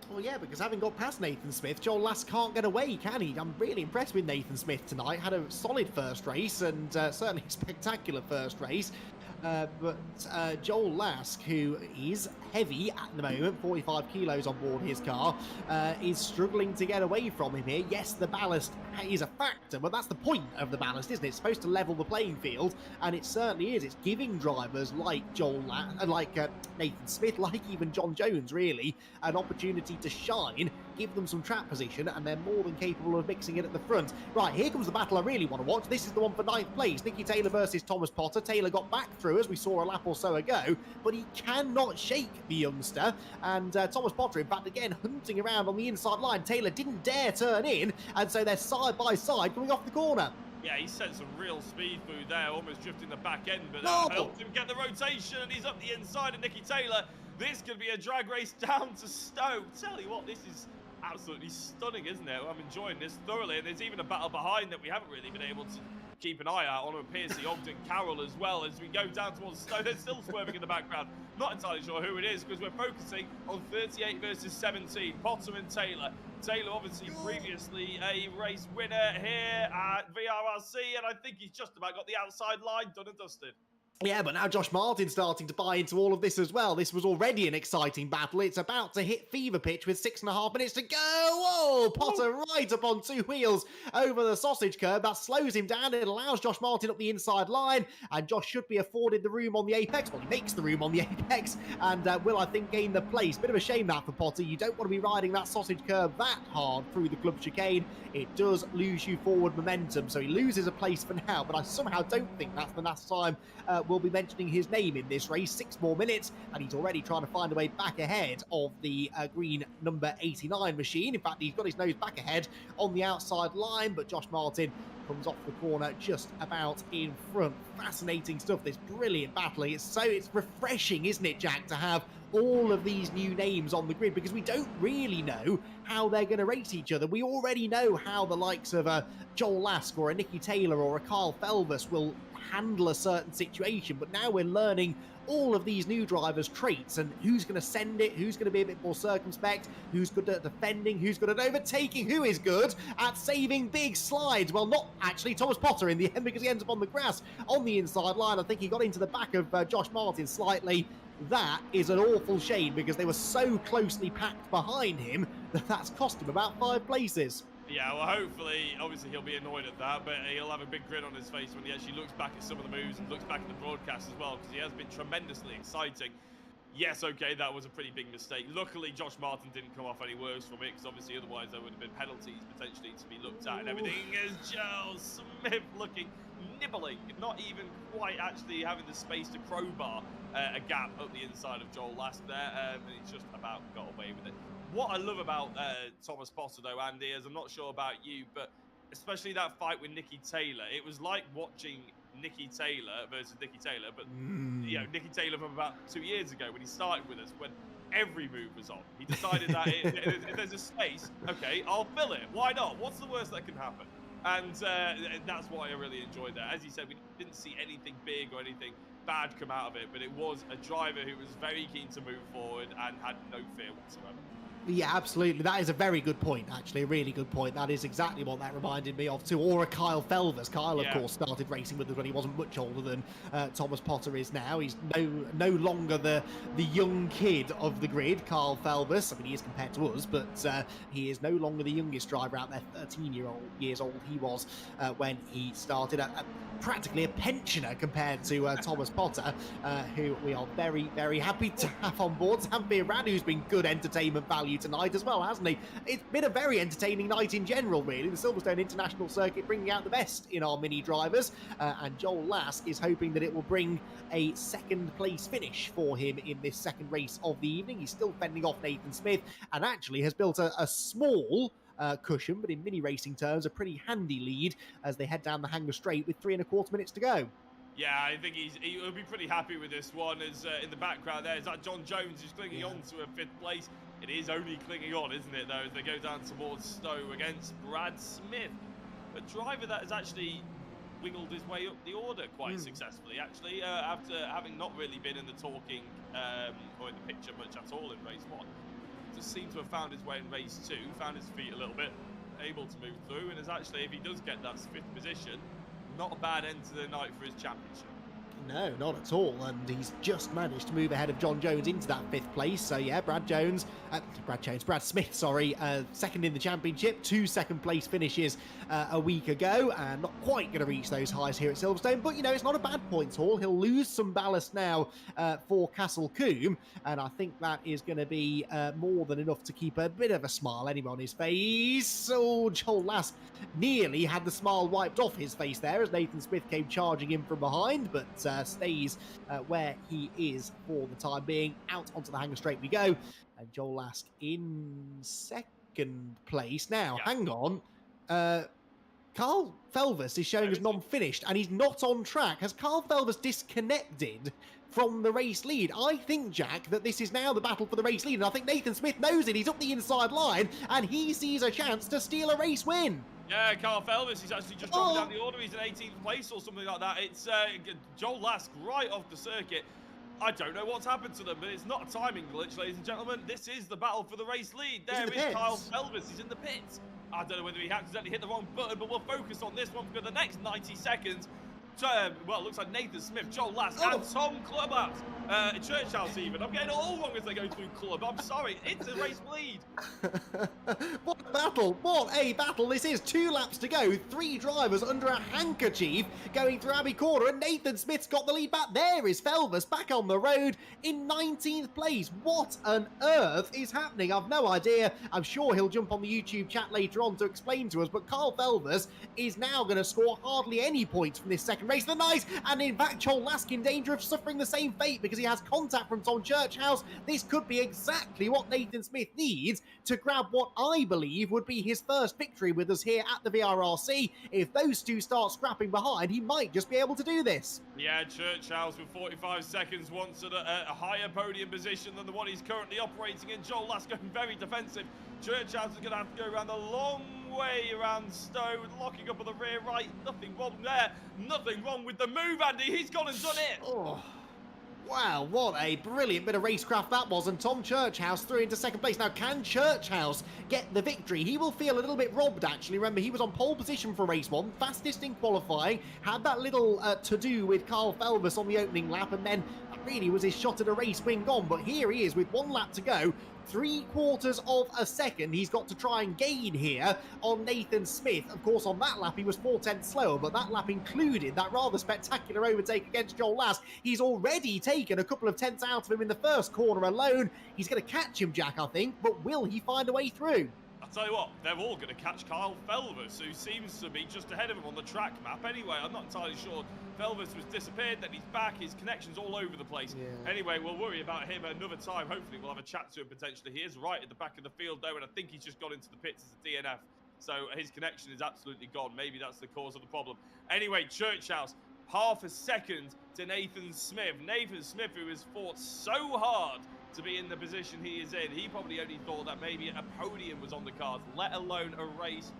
Well, yeah, because having got past Nathan Smith, Joel Lask can't get away, can he? I'm really impressed with Nathan Smith tonight. Had a solid first race, and certainly a spectacular first race. But Joel Lask, who is heavy at the moment, 45 kilos on board his car, is struggling to get away from him here. Yes, the ballast is a factor, but that's the point of the ballast, isn't it? It's supposed to level the playing field, and it certainly is. It's giving drivers like Nathan Smith, like even John Jones, really, an opportunity to shine, give them some track position, and they're more than capable of mixing it at the front. Right, here comes the battle I really want to watch. This is the one for 9th place. Nicky Taylor versus Thomas Potter. Taylor got back through, as we saw a lap or so ago, but he cannot shake the youngster. And Thomas Potter, in fact, again, hunting around on the inside line. Taylor didn't dare turn in, and so they're side by side coming off the corner. Yeah, he sent some real speed through there, almost drifting the back end, but that helped him get the rotation, and he's up the inside of Nicky Taylor. This could be a drag race down to Stowe. Tell you what, this is absolutely stunning, isn't it? I'm enjoying this thoroughly, and there's even a battle behind that we haven't really been able to keep an eye out on. Appears the Ogden Carroll as well. As we go down towards Stowe, they're still swerving in the background. Not entirely sure who it is, because we're focusing on 38 versus 17. Potter and Taylor. Taylor obviously previously a race winner here at VRRC, and I think he's just about got the outside line done and dusted. Yeah, but now Josh Martin starting to buy into all of this as well. This was already an exciting battle. It's about to hit fever pitch with 6.5 minutes to go. Whoa, Potter right up on 2 wheels over the sausage curb. That slows him down. It allows Josh Martin up the inside line, and Josh should be afforded the room on the apex. Well, he makes the room on the apex, and will, I think, gain the place. Bit of a shame that for Potter. You don't want to be riding that sausage curb that hard through the club chicane. It does lose you forward momentum, so he loses a place for now, but I somehow don't think that's the last time we'll be mentioning his name in this race. 6 more minutes, and he's already trying to find a way back ahead of the green number 89 machine. In fact, he's got his nose back ahead on the outside line, but Josh Martin comes off the corner just about in front. Fascinating stuff, this brilliant battle. It's refreshing, isn't it, Jack, to have all of these new names on the grid, because we don't really know how they're going to race each other. We already know how the likes of a Joel Lask or a Nicky Taylor or a Carl Felvers will handle a certain situation, but now we're learning all of these new drivers' traits and who's going to send it, who's going to be a bit more circumspect, who's good at defending, who's good at overtaking, who is good at saving big slides. Well, not actually Thomas Potter in the end, because he ends up on the grass on the inside line. I think he got into the back of Josh Martin slightly. That is an awful shame, because they were so closely packed behind him that that's cost him about 5 places. Yeah, well, hopefully, obviously he'll be annoyed at that, but he'll have a big grin on his face when he actually looks back at some of the moves and looks back at the broadcast as well, because he has been tremendously exciting. Yes, okay, that was a pretty big mistake. Luckily, Josh Martin didn't come off any worse from it, because obviously otherwise there would have been penalties potentially to be looked at and everything. As Joel Smith looking, nibbling, not even quite actually having the space to crowbar a gap up the inside of Joel Lask there, and he's just about got away with it. what I love about Thomas Potter, though, Andy, is I'm not sure about you, but especially that fight with Nicky Taylor, it was like watching Nicky Taylor versus Nicky Taylor, but you know, Nicky Taylor from about 2 years ago when he started with us, when every move was on. He decided that if there's a space, okay, I'll fill it. Why not? What's the worst that can happen? And that's what I really enjoyed there. As you said, we didn't see anything big or anything bad come out of it, but it was a driver who was very keen to move forward and had no fear whatsoever. Yeah, absolutely. That is a very good point, actually. A really good point. That is exactly what that reminded me of, too. Or a Kyle Felvers. Kyle, of course, started racing with us when he wasn't much older than Thomas Potter is now. He's no longer the young kid of the grid, Kyle Felvers. I mean, he is compared to us, but he is no longer the youngest driver out there. 13 years old he was when he started. Practically a pensioner compared to Thomas Potter, who we are very, very happy to have on board. Zamfir Rad, who's been good entertainment value tonight as well, hasn't he? It's been a very entertaining night in general, really. The Silverstone International Circuit bringing out the best in our mini drivers, and Joel Lask is hoping that it will bring a second place finish for him in this second race of the evening. He's still fending off Nathan Smith and actually has built a small cushion, but in mini racing terms, a pretty handy lead as they head down the Hanger Straight with 3.25 minutes to go. Yeah, I think he'll be pretty happy with this one. As in the background there is that John Jones who's clinging on to a 5th place. It is only clinging on, isn't it, though, as they go down towards Stowe against Brad Smith, a driver that has actually wiggled his way up the order quite successfully, actually, after having not really been in the talking or in the picture much at all in race 1. Just seemed to have found his way in race 2, found his feet a little bit, able to move through, and is actually, if he does get that 5th position, not a bad end to the night for his championship. No, not at all, and he's just managed to move ahead of John Jones into that 5th place. So yeah, Brad Smith, sorry, second in the championship, 2 second-place finishes a week ago, and not quite going to reach those highs here at Silverstone, but you know, it's not a bad points haul. He'll lose some ballast now for Castle Combe, and I think that is going to be more than enough to keep a bit of a smile anyway on his face. Oh, Joel Lask nearly had the smile wiped off his face there as Nathan Smith came charging in from behind, but stays where he is for the time being. Out onto the Hanger Straight we go, and Joel Lask in 2nd place. Now, hang on. Carl Felvers is showing as non-finished, and he's not on track. Has Carl Felvers disconnected from the race lead? I think, Jack, that this is now the battle for the race lead, and I think Nathan Smith knows it. He's up the inside line, and he sees a chance to steal a race win. Yeah, Carl Felvers, he's actually just dropping down the order. He's in 18th place or something like that. It's Joel Lask right off the circuit. I don't know what's happened to them, but it's not a timing glitch, ladies and gentlemen. This is the battle for the race lead. There is Kyle Felvers. He's in the pits. I don't know whether he accidentally hit the wrong button, but we'll focus on this one for the next 90 seconds. Well, it looks like Nathan Smith, Joel Lask, and Tom Clubhouse, Church House even. I'm getting it all wrong as they go through Club. I'm sorry, it's a race lead. What a battle, what a battle this is. 2 laps to go, 3 drivers under a handkerchief going through Abbey Corner, and Nathan Smith's got the lead back. There is Felvers back on the road in 19th place. What on earth is happening? I've no idea. I'm sure he'll jump on the YouTube chat later on to explain to us, but Carl Felvers is now going to score hardly any points from this second race. The nice, and in fact, Joel Lask in danger of suffering the same fate because he has contact from Tom Churchhouse. This could be exactly what Nathan Smith needs to grab what I believe would be his first victory with us here at the VRRC. If those two start scrapping behind, he might just be able to do this. Yeah, Churchhouse with 45 seconds wants a higher podium position than the one he's currently operating in. Joel Lask going very defensive. Churchhouse is going to have to go around the long way around Stowe, locking up on the rear right. Nothing wrong there. Nothing wrong with the move, Andy. He's gone and done it. Oh. Wow, what a brilliant bit of racecraft that was, and Tom Churchhouse through into 2nd place. Now, can Churchhouse get the victory? He will feel a little bit robbed, actually. Remember, he was on pole position for race 1, fastest in qualifying, had that little to-do with Carl Felvers on the opening lap, and then that really was his shot at a race win gone. But here he is with 1 lap to go. 3/4 of a second he's got to try and gain here on Nathan Smith. Of course, on that lap he was 4/10 slower, but that lap included that rather spectacular overtake against Joel Lask. He's already taken a couple of tenths out of him in the first corner alone. He's going to catch him, Jack, I think, but will he find a way through? I Tell you what, they're all going to catch Kyle Felvers, who seems to be just ahead of him on the track map. Anyway, I'm not entirely sure. Felvers was disappeared, then he's back. His connection's all over the place. Yeah. Anyway, we'll worry about him another time. Hopefully, we'll have a chat to him potentially. He is right at the back of the field, though, and I think he's just gone into the pits as a DNF. So his connection is absolutely gone. Maybe that's the cause of the problem. Anyway, Churchhouse, half a second to Nathan Smith. Nathan Smith, who has fought so hard to be in the position he is in. He probably only thought that maybe a podium was on the cards, let alone a race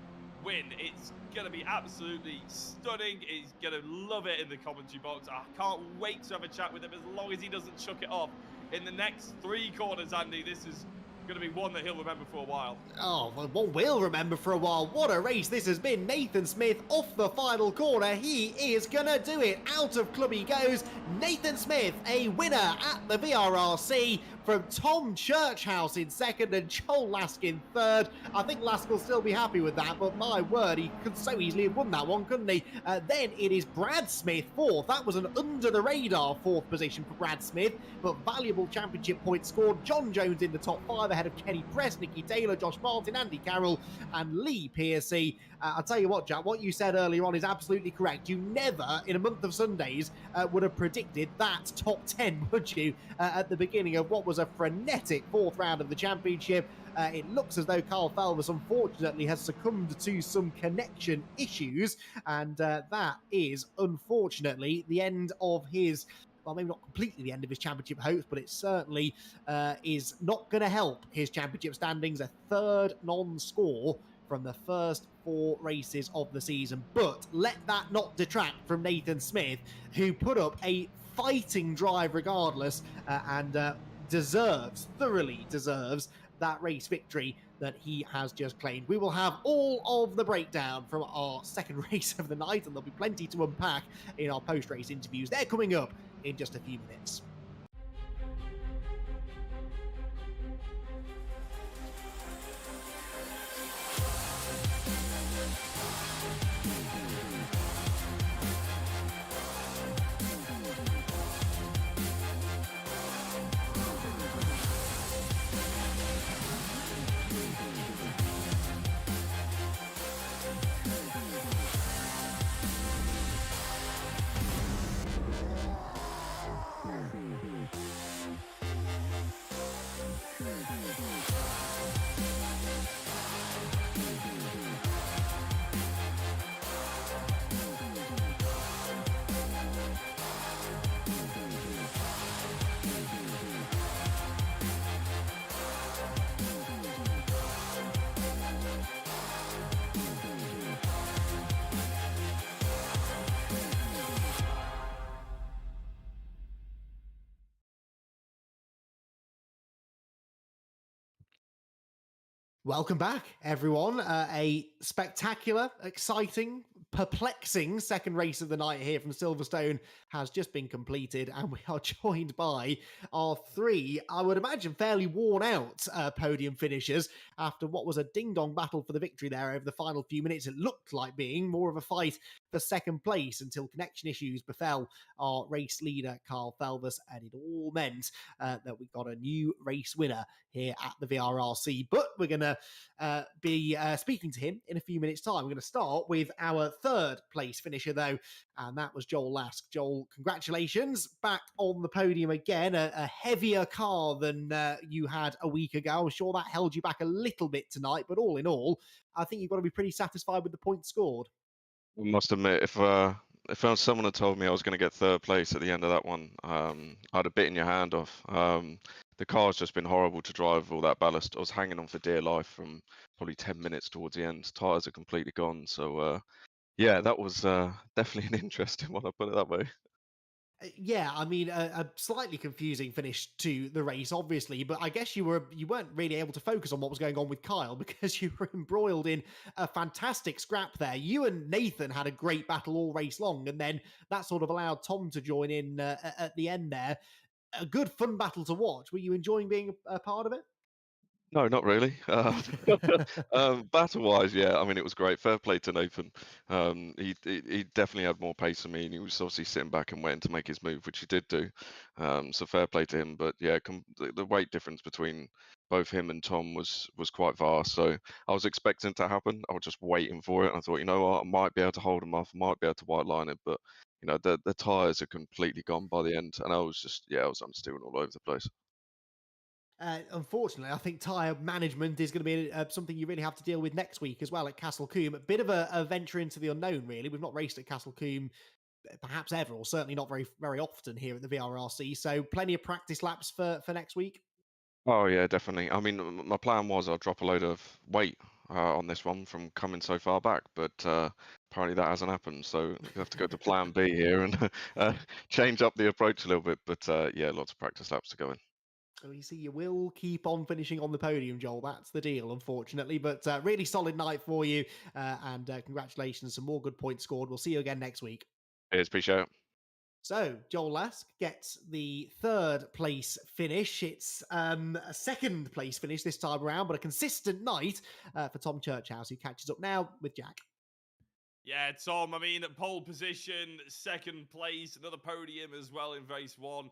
win. It's going to be absolutely stunning. He's going to love it in the commentary box. I can't wait to have a chat with him as long as he doesn't chuck it off in the next 3 corners, Andy. This is going to be one that he'll remember for a while. Oh, well, one will remember for a while. What a race this has been. Nathan Smith off the final corner. He is going to do it. Out of club he goes. Nathan Smith, a winner at the VRRC from Tom Churchhouse in second and Joel Lask in third. I think Lask will still be happy with that, but my word, he could so easily have won that one, couldn't he? Then it is Brad Smith fourth. That was an under-the-radar fourth position for Brad Smith, but valuable championship points scored. John Jones in the top 5 ahead of Kenny Press, Nicky Taylor, Josh Martin, Andy Carroll and Lee Piercy. I'll tell you what, Jack, what you said earlier on is absolutely correct. You never, in a month of Sundays, would have predicted that top 10, would you, at the beginning of what was a frenetic 4th round of the championship. It looks as though Kyle Felvers, unfortunately, has succumbed to some connection issues, and that is, unfortunately, the end of his... Well, maybe not completely the end of his championship hopes, but it certainly is not going to help his championship standings. A 3rd non-score from the first 4 races of the season. But let that not detract from Nathan Smith, who put up a fighting drive regardless, and thoroughly deserves that race victory that he has just claimed. We will have all of the breakdown from our second race of the night, and there'll be plenty to unpack in our post-race interviews. They're coming up in just a few minutes. Welcome back, everyone. A spectacular, exciting, perplexing second race of the night here from Silverstone has just been completed, and we are joined by our 3, I would imagine, fairly worn out podium finishers after what was a ding-dong battle for the victory there over the final few minutes. It looked like being more of a fight for second place until connection issues befell our race leader, Kyle Felvers, and it all meant that we got a new race winner here at the VRRC. But we're going to be speaking to him in a few minutes' time. We're going to start with our 3rd place finisher, though, and that was Joel Lask. Joel, congratulations, back on the podium again. A heavier car than you had a week ago. I'm sure that held you back a little bit tonight, but all in all, I think you've got to be pretty satisfied with the points scored. I must admit, if someone had told me I was going to get 3rd place at the end of that one, I'd have bitten your hand off. The car's just been horrible to drive with all that ballast. I was hanging on for dear life from probably 10 minutes towards the end. Tyres are completely gone. So, yeah, that was definitely an interesting one, I'll put it that way. Yeah, I mean, a slightly confusing finish to the race, obviously, but I guess you weren't really able to focus on what was going on with Kyle because you were embroiled in a fantastic scrap there. You and Nathan had a great battle all race long, and then that sort of allowed Tom to join in at the end there. A good, fun battle to watch. Were you enjoying being a part of it? No, not really. Battle-wise, yeah. I mean, it was great. Fair play to Nathan. He definitely had more pace than me, and he was obviously sitting back and waiting to make his move, which he did do. So fair play to him. But yeah, the weight difference between both him and Tom was quite vast. So I was expecting it to happen. I was just waiting for it. And I thought, you know what, I might be able to hold him off. I might be able to white line it, but the tires are completely gone by the end, and I was unsteering all over the place. Unfortunately, I think tyre management is going to be something you really have to deal with next week as well at Castle Combe. A bit of a venture into the unknown, really. We've not raced at Castle Combe perhaps ever, or certainly not very often here at the VRRC. So plenty of practice laps for next week. Oh yeah, definitely. I mean, my plan was I'll drop a load of weight on this one from coming so far back, but apparently that hasn't happened. So we have to go to Plan B here and change up the approach a little bit. But yeah, lots of practice laps to go in. So you see, you will keep on finishing on the podium, Joel. That's the deal, unfortunately. But really solid night for you, and congratulations. Some more good points scored. We'll see you again next week. Cheers, appreciate it. So, Joel Lask gets the third place finish. It's a second place finish this time around, but a consistent night for Tom Churchhouse, who catches up now with Jack. Yeah, Tom, I mean, at pole position, second place, another podium as well in race one.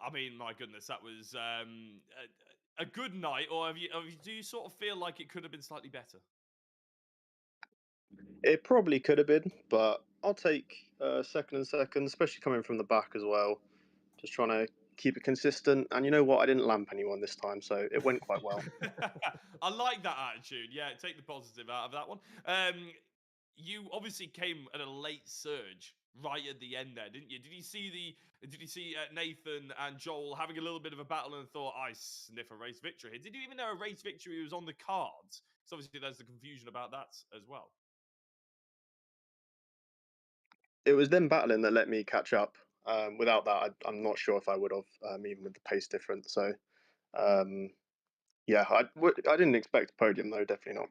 I mean, my goodness, that was a good night. Or do you sort of feel like it could have been slightly better? It probably could have been, but I'll take second and second, especially coming from the back as well. Just trying to keep it consistent. And you know what? I didn't lamp anyone this time, so it went quite well. I like that attitude. Yeah, take the positive out of that one. You obviously came at a late surge right at the end there, didn't you? Did you see Nathan and Joel having a little bit of a battle and thought, I sniff a race victory here? Did you even know a race victory was on the cards? So obviously there's the confusion about that as well. It was them battling that let me catch up. Without that, I'm not sure if I would have, even with the pace difference. So, yeah, I didn't expect a podium, though, definitely not.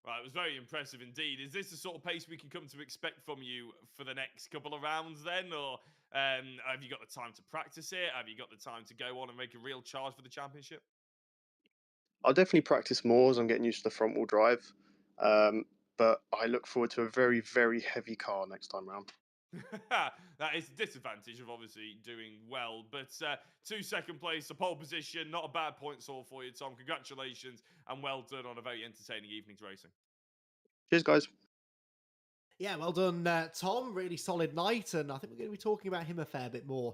Right, it was very impressive indeed. Is this the sort of pace we can come to expect from you for the next couple of rounds then? Or have you got the time to practice it? Have you got the time to go on and make a real charge for the championship? I'll definitely practice more as I'm getting used to the front wheel drive. But I look forward to a very, very heavy car next time round. That is the disadvantage of obviously doing well. But 2 second place, a pole position, not a bad point all for you, Tom. Congratulations and well done on a very entertaining evening's racing. Cheers, guys. Yeah, well done, Tom. Really solid night, and I think we're going to be talking about him a fair bit more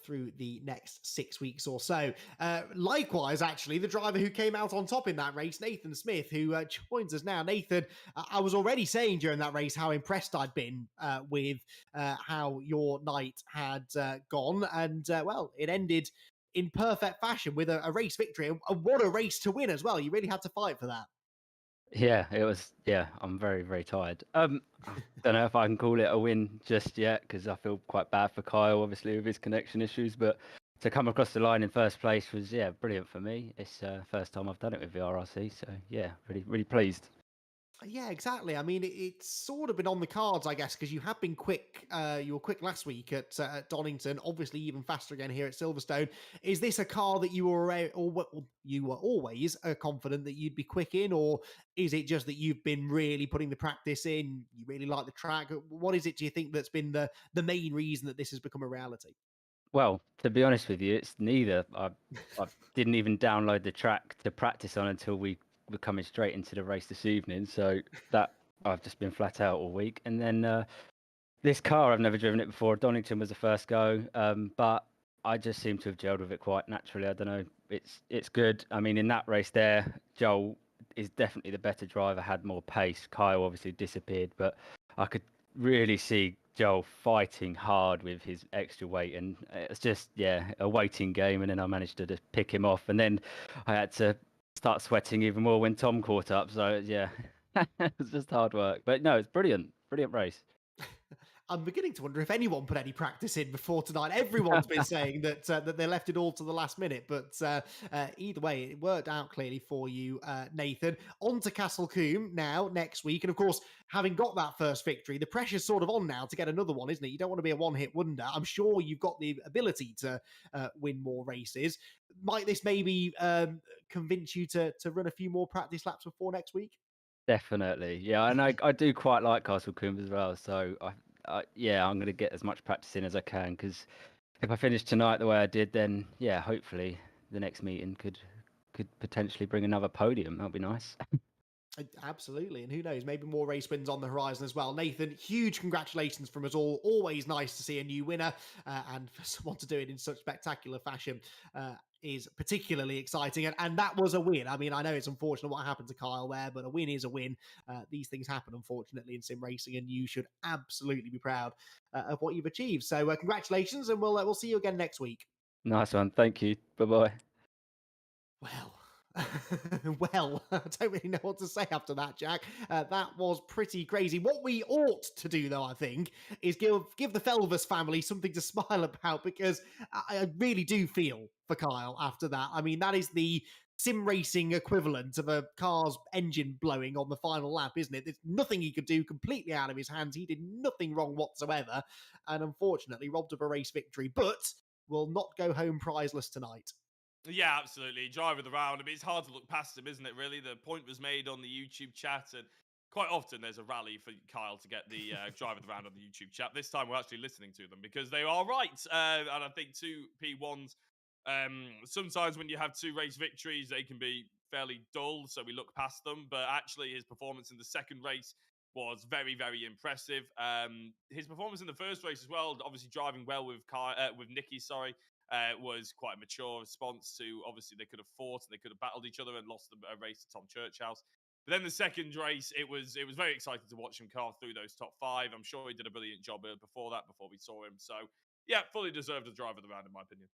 through the next 6 weeks or so. Likewise, actually, the driver who came out on top in that race, Nathan Smith, who joins us now. Nathan, I was already saying during that race how impressed I'd been with how your night had gone, and well, it ended in perfect fashion with a race victory. And what a race to win as well. You really had to fight for that. Yeah, it was. Yeah, I'm very, very tired. I don't know if I can call it a win just yet because I feel quite bad for Kyle, obviously with his connection issues. But to come across the line in first place was brilliant for me. It's first time I've done it with VRRC, so yeah, really pleased. Yeah, exactly. I mean, it's sort of been on the cards, I guess, because you have been quick. You were quick last week at Donington. Obviously, even faster again here at Silverstone. Is this a car that you were, you were always confident that you'd be quick in, or is it just that you've been really putting the practice in? You really like the track. What is it? Do you think that's been the main reason that this has become a reality? Well, to be honest with you, it's neither. I didn't even download the track to practice on until we were coming straight into the race this evening. So that I've just been flat out all week. And then this car, I've never driven it before. Donington was the first go, but I just seem to have gelled with it quite naturally. I don't know. It's good. I mean, in that race there, Joel is definitely the better driver, had more pace. Kyle obviously disappeared, but I could really see Joel fighting hard with his extra weight, and it's just a waiting game. And then I managed to just pick him off, and then I had to start sweating even more when Tom caught up. So yeah, it was just hard work. But no, it's brilliant race. I'm beginning to wonder if anyone put any practice in before tonight. Everyone's been saying that that they left it all to the last minute, but either way, it worked out clearly for you, Nathan. On to Castle Combe now next week, and of course, having got that first victory, the pressure's sort of on now to get another one, isn't it? You don't want to be a one-hit wonder. I'm sure you've got the ability to win more races. Might this maybe convince you to run a few more practice laps before next week? Definitely, yeah. And I do quite like Castle Combe as well. So yeah, I'm going to get as much practice in as I can, because if I finish tonight the way I did, then yeah, hopefully the next meeting could potentially bring another podium. That'd be nice. Absolutely, and who knows, maybe more race wins on the horizon as well. Nathan, huge congratulations from us all. Always nice to see a new winner, and for someone to do it in such spectacular fashion is particularly exciting, and that was a win. I mean, I know it's unfortunate what happened to Kyle there, but a win is a win. These things happen, unfortunately, in sim racing, and you should absolutely be proud of what you've achieved. So congratulations, and we'll see you again next week. Nice one. Thank you. Bye bye. Well, well, I don't really know what to say after that, Jack. That was pretty crazy. What we ought to do, though, I think, is give the Felvus family something to smile about, because I really do feel for Kyle after that. I mean, that is the sim racing equivalent of a car's engine blowing on the final lap, isn't it? There's nothing he could do, completely out of his hands. He did nothing wrong whatsoever, and unfortunately robbed of a race victory, but will not go home prizeless tonight. Yeah, absolutely. Drive of the round. I mean, it's hard to look past him, isn't it, really? The point was made on the YouTube chat, and quite often there's a rally for Kyle to get the drive of the round on the YouTube chat. This time we're actually listening to them because they are right. And I think two P1s, sometimes when you have two race victories, they can be fairly dull, so we look past them. But actually, his performance in the second race was very, very impressive. His performance in the first race as well, obviously driving well with Nicky, was quite a mature response to, obviously they could have fought and they could have battled each other and lost a race to Tom Churchhouse. But then the second race, it was very exciting to watch him carve through those top five. I'm sure he did a brilliant job before we saw him. So yeah, fully deserved a drive of the round in my opinion.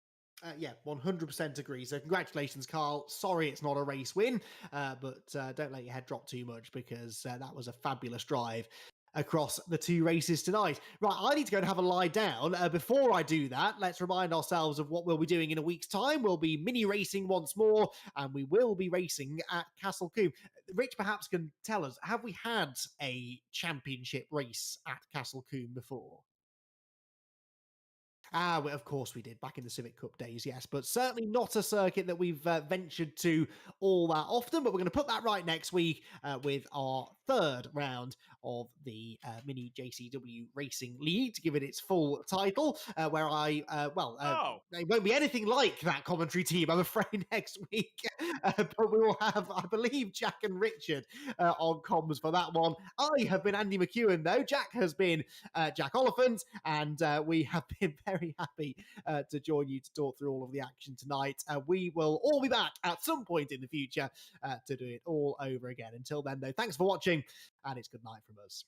Yeah, 100% agree. So congratulations, Carl. Sorry it's not a race win, but don't let your head drop too much, because that was a fabulous drive across the two races tonight. Right, I need to go and have a lie down. Before I do that, let's remind ourselves of what we'll be doing in a week's time. We'll be mini racing once more, and we will be racing at Castle Combe. Rich perhaps can tell us, have we had a championship race at Castle Combe before? Well, of course we did, back in the Civic Cup days, yes, but certainly not a circuit that we've ventured to all that often. But we're going to put that right next week with our third round of the Mini JCW Racing League, to give it its full title, where it won't be anything like that commentary team, I'm afraid, next week. But we will have, I believe, Jack and Richard on comms for that one. I have been Andy McEwen, though. Jack has been Jack Oliphant, and we have been very happy to join you to talk through all of the action tonight. We will all be back at some point in the future to do it all over again. Until then, though, thanks for watching, and it's good night from us.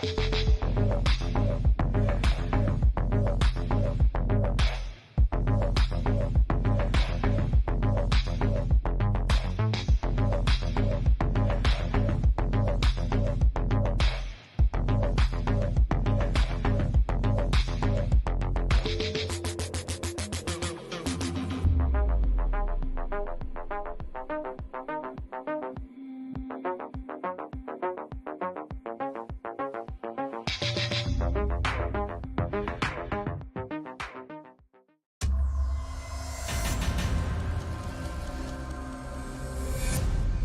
Yeah.